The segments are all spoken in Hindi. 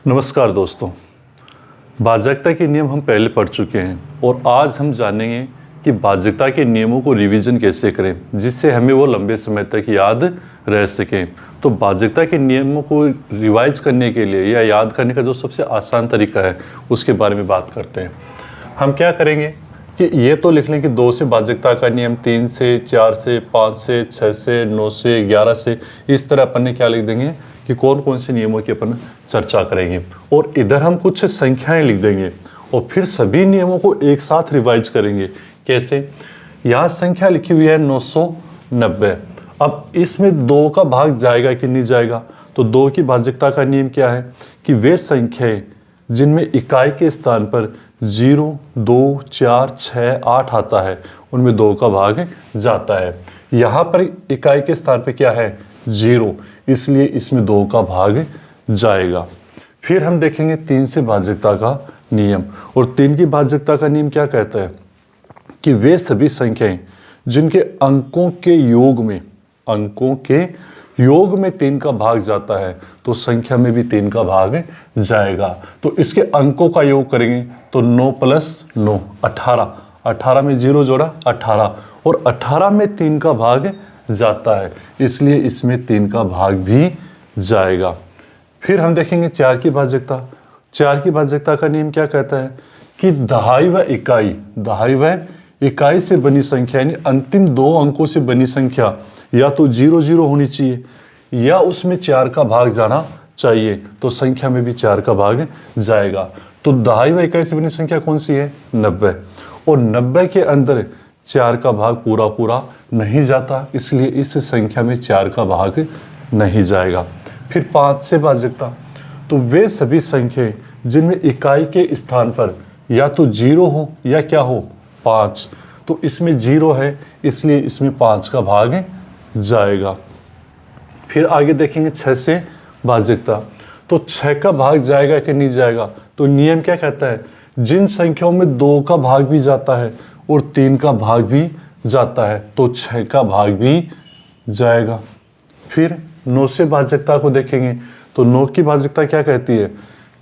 नमस्कार दोस्तों, बाध्यता के नियम हम पहले पढ़ चुके हैं और आज हम जानेंगे कि बाध्यता के नियमों को रिवीजन कैसे करें जिससे हमें वो लंबे समय तक याद रह सकें। तो बाध्यता के नियमों को रिवाइज करने के लिए या याद करने का जो सबसे आसान तरीका है उसके बारे में बात करते हैं। हम क्या करेंगे कि ये तो लिख लें कि 2 से बाध्यता का नियम, 3 से, 4 से, 5 से, 6 से, 9 से, 11 से, इस तरह अपन ने क्या लिख देंगे कि कौन कौन से नियमों की अपन चर्चा करेंगे और इधर हम कुछ संख्याएं लिख देंगे और फिर सभी नियमों को एक साथ रिवाइज करेंगे। कैसे? यहाँ संख्या लिखी हुई है 990। अब इसमें 2 का भाग जाएगा कि नहीं जाएगा? तो 2 की बाध्यता का नियम क्या है कि वे संख्याएं जिनमें इकाई के स्थान पर 0, 2, 4, 6, 8 आता है उनमें 2 का भाग जाता है। यहाँ पर इकाई के स्थान पर क्या है? 0, इसलिए इसमें 2 का भाग जाएगा। फिर हम देखेंगे 3 से बाध्यता का नियम और 3 की बाध्यता का नियम क्या कहता है कि वे सभी संख्याएं जिनके अंकों के योग में 3 का भाग जाता है तो संख्या में भी 3 का भाग जाएगा। तो इसके अंकों का योग करेंगे तो 9 + 9 18, 18 में 0 जोड़ा 18 और 18 में 3 का भाग जाता है, इसलिए इसमें 3 का भाग भी जाएगा। फिर हम देखेंगे 4 की बाध्यता। 4 की बाध्यता का नियम क्या कहता है कि दहाई व इकाई से बनी संख्या यानी अंतिम 2 अंकों से बनी संख्या या तो 0 0 होनी चाहिए या उसमें 4 का भाग जाना चाहिए, तो संख्या में भी 4 का भाग जाएगा। तो दहाई व इकाई से बनी संख्या कौन सी है? 90 और 90 के अंदर 4 का भाग पूरा नहीं जाता, इसलिए इस संख्या में 4 का भाग नहीं जाएगा। फिर 5 से बाध्यता, तो वे सभी संख्याएं जिनमें इकाई के स्थान पर या तो 0 हो या क्या हो 5, तो इसमें 0 है इसलिए इसमें 5 का भाग जाएगा। फिर आगे देखेंगे 6 से बाध्यता, तो 6 का भाग जाएगा कि नहीं जाएगा? तो नियम क्या कहता है? जिन संख्याओं में 2 का भाग भी जाता है और 3 का भाग भी जाता है तो 6 का भाग भी जाएगा। फिर 9 से बाध्यता को देखेंगे तो 9 की बाध्यता क्या कहती है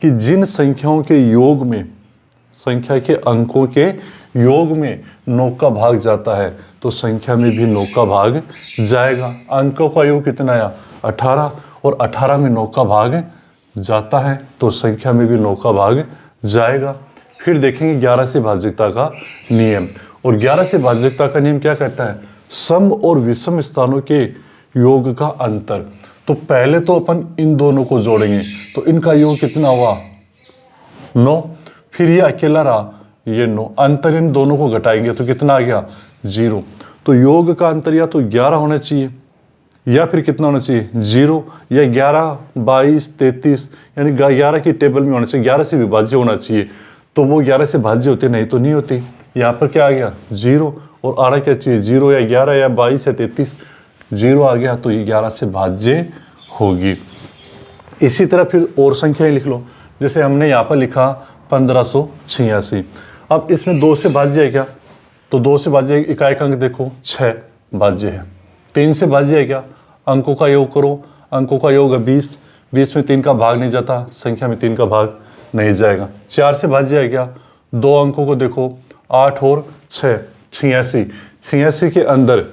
कि जिन संख्याओं के योग में, संख्या के अंकों के योग में 9 का भाग जाता है तो संख्या में भी 9 का भाग जाएगा। अंकों का योग कितना आया? 18 और 18 में 9 का भाग जाता है तो संख्या में भी 9 का भाग जाएगा। फिर देखेंगे 11 से बाध्यता का नियम और 11 से बाध्यता का नियम क्या कहता है? सम और विषम स्थानों के योग का अंतर। तो पहले तो अपन इन दोनों को जोड़ेंगे तो इनका योग कितना हुआ? 9। फिर ये अकेला रहा, ये 9, अंतर इन दोनों को घटाएंगे तो कितना आ गया? 0। तो योग का अंतर या तो 11 होना चाहिए या फिर कितना होना चाहिए? 0 या 11, 22, 33 यानी 11 की टेबल में होना चाहिए, 11 से विभाज्य होना चाहिए। तो वो 11 से भाज्य होती, नहीं तो नहीं होती। यहाँ पर क्या आ गया? 0 और आना क्या चाहिए? 0 या 11 या 22 या 33, 0 आ गया तो ये 11 से भाज्य होगी। इसी तरह फिर और संख्याएं लिख लो, जैसे हमने यहाँ पर लिखा 1586। अब इसमें 2 से भाज्य है क्या? तो 2 से भाज्य इकाई का अंक देखो 6 भाज्य है। 3 से भाज्य है क्या? अंकों का योग करो, अंकों का योग है 20, 20 में 3 का भाग नहीं जाता, संख्या में 3 का भाग नहीं जाएगा। 4 से भाज्य है क्या? 2 अंकों को देखो 8 और 6, 86। 86 के अंदर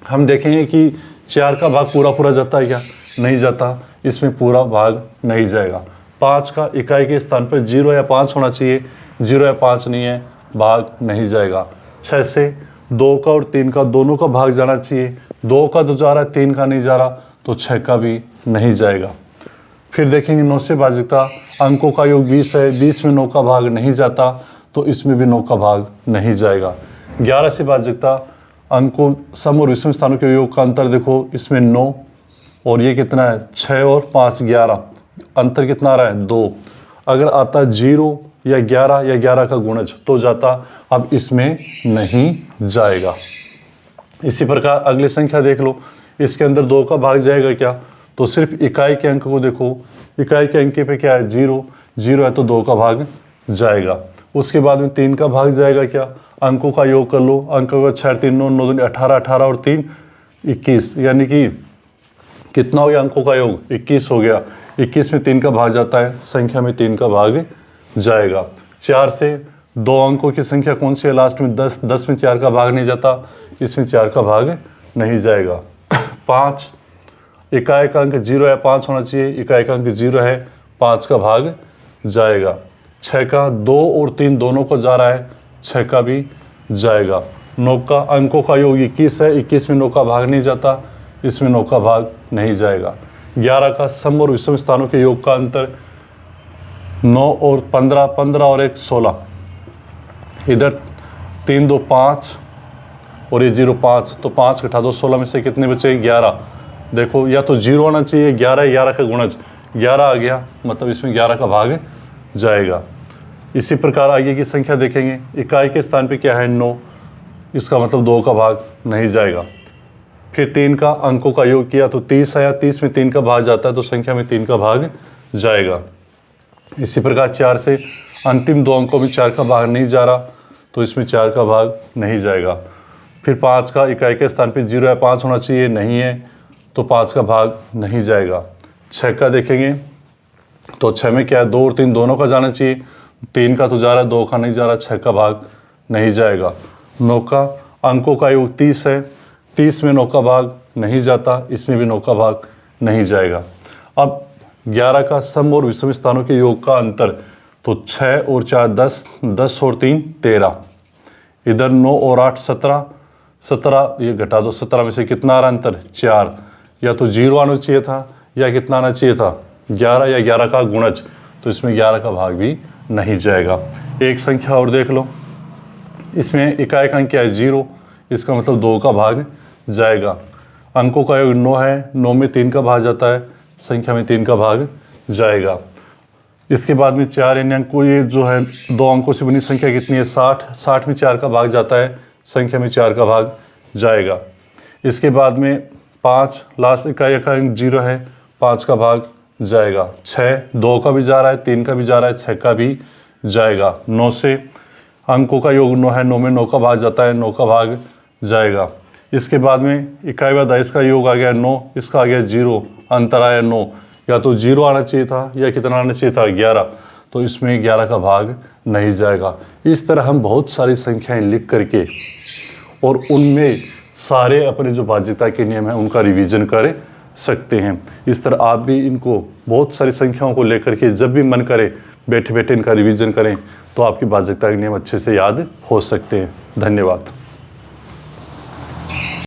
हम देखेंगे कि 4 का भाग पूरा जाता है क्या? नहीं जाता, इसमें पूरा भाग नहीं जाएगा। 5 का इकाई के स्थान पर 0 या 5 होना चाहिए, 0 या 5 नहीं है, भाग नहीं जाएगा। 6 से 2 का और 3 का दोनों का भाग जाना चाहिए, 2 का तो जा रहा है 3 का नहीं जा रहा तो 6 का भी नहीं जाएगा। फिर देखेंगे 9 से बाध्यता, अंकों का योग 20 है, 20 में 9 का भाग नहीं जाता तो इसमें भी 9 का भाग नहीं जाएगा। 11 से बाध्यता, अंकों सम और विषम स्थानों के योग का अंतर देखो, इसमें 9 और ये कितना है? 6 और 5 11, अंतर कितना आ रहा है? 2। अगर आता 0 या 11 का गुणज तो जाता, अब इसमें नहीं जाएगा। इसी प्रकार अगली संख्या देख लो, इसके अंदर 2 का भाग जाएगा क्या? तो सिर्फ इकाई के अंक को देखो, इकाई के अंक पे क्या है? 0, 0 है तो 2 का भाग जाएगा। उसके बाद में 3 का भाग जाएगा क्या? अंकों का योग कर लो, अंकों का 6 3 9 9 18, 18 और 3 21, यानी कि कितना हो गया अंकों का योग? 21 हो गया। 21 में 3 का भाग जाता है, संख्या में 3 का भाग जाएगा। 4 से 2 अंकों की संख्या कौन सी है लास्ट में? 10। 10 में 4 का भाग नहीं जाता, इसमें 4 का भाग नहीं जाएगा। 5, इकाई का अंक 0 है, 5 होना चाहिए, इकाई का अंक 0 है, 5 का भाग जाएगा। 6 का 2 और 3 दोनों को जा रहा है, 6 का भी जाएगा। 9 का अंकों का योग 21 है, 21 में 9 का भाग नहीं जाता, इसमें 9 का भाग नहीं जाएगा। 11 का सम और विषम स्थानों के योग का अंतर 9 और 15, 15 और 1 16। इधर 3 2 5 और ये 0 5, तो 5 घटा दो, 16 में से कितने बचे? 11। देखो या तो 0 आना चाहिए, 11 11 का गुणज 11 आ गया, मतलब इसमें 11 का भाग जाएगा। इसी प्रकार आगे की संख्या देखेंगे, इकाई के स्थान पे क्या है? 9, इसका मतलब 2 का भाग नहीं जाएगा। फिर 3 का अंकों का योग किया तो 30 आया, 30 में 3 का भाग जाता है, तो संख्या में 3 का भाग जाएगा। इसी प्रकार 4 से अंतिम 2 अंकों में 4 का भाग नहीं जा रहा, तो इसमें 4 का भाग नहीं जाएगा। फिर 5 का इकाई के स्थान पे 0 है, 5 होना चाहिए, नहीं है, तो 5 का भाग नहीं जाएगा। 6 का देखेंगे तो 6 में क्या है? 2 और 3 दोनों का जाना चाहिए, 3 का तो जा रहा है, 2 का नहीं जा रहा, 6 का भाग नहीं जाएगा। 9 का अंकों का योग 30 है, 30 में 9 का भाग नहीं जाता, इसमें भी 9 का भाग नहीं जाएगा। अब 11 का सम और विषम स्थानों के योग का अंतर, तो 6 और 4 10, 10 और 3 13। इधर 9 और 8 17, 17 ये घटा दो, 17 में से कितना आ रहा अंतर? 4। या तो 0 आना चाहिए था, या कितना आना चाहिए था? 11 या 11 का गुणज, तो इसमें 11 का भाग भी नहीं जाएगा। एक संख्या और देख लो, इसमें इकाई का अंक क्या है? 0, इसका मतलब 2 का भाग जाएगा। अंकों का योग 9 है, 9 में 3 का भाग जाता है, संख्या में 3 का भाग जाएगा। इसके बाद में 4 यानी अंकों, ये जो है 2 अंकों से बनी संख्या कितनी है? 60, 60 में 4 का भाग जाता है, संख्या में 4 का भाग जाएगा। इसके बाद में 5, लास्ट इकाई का अंक 0 है, 5 का भाग जाएगा। 6 2 का भी जा रहा है, 3 का भी जा रहा है, 6 का भी जाएगा। 9 से अंकों का योग 9 है, 9 में 9 का भाग जाता है, 9 का भाग जाएगा। इसके बाद में इकाई व दाइश का योग आ गया 9, इसका आ गया 0, अंतर आया 9, या तो 0 आना चाहिए था, या कितना आना चाहिए था? 11, तो इसमें 11 का भाग नहीं जाएगा। इस तरह हम बहुत सारी संख्याएं लिख करके और उनमें सारे अपने जो बाध्यता के नियम हैं उनका रिवीजन कर सकते हैं। इस तरह आप भी इनको बहुत सारी संख्याओं को लेकर के जब भी मन करे बैठे बैठे इनका रिवीजन करें, तो आपकी बाध्यता के नियम अच्छे से याद हो सकते हैं। धन्यवाद।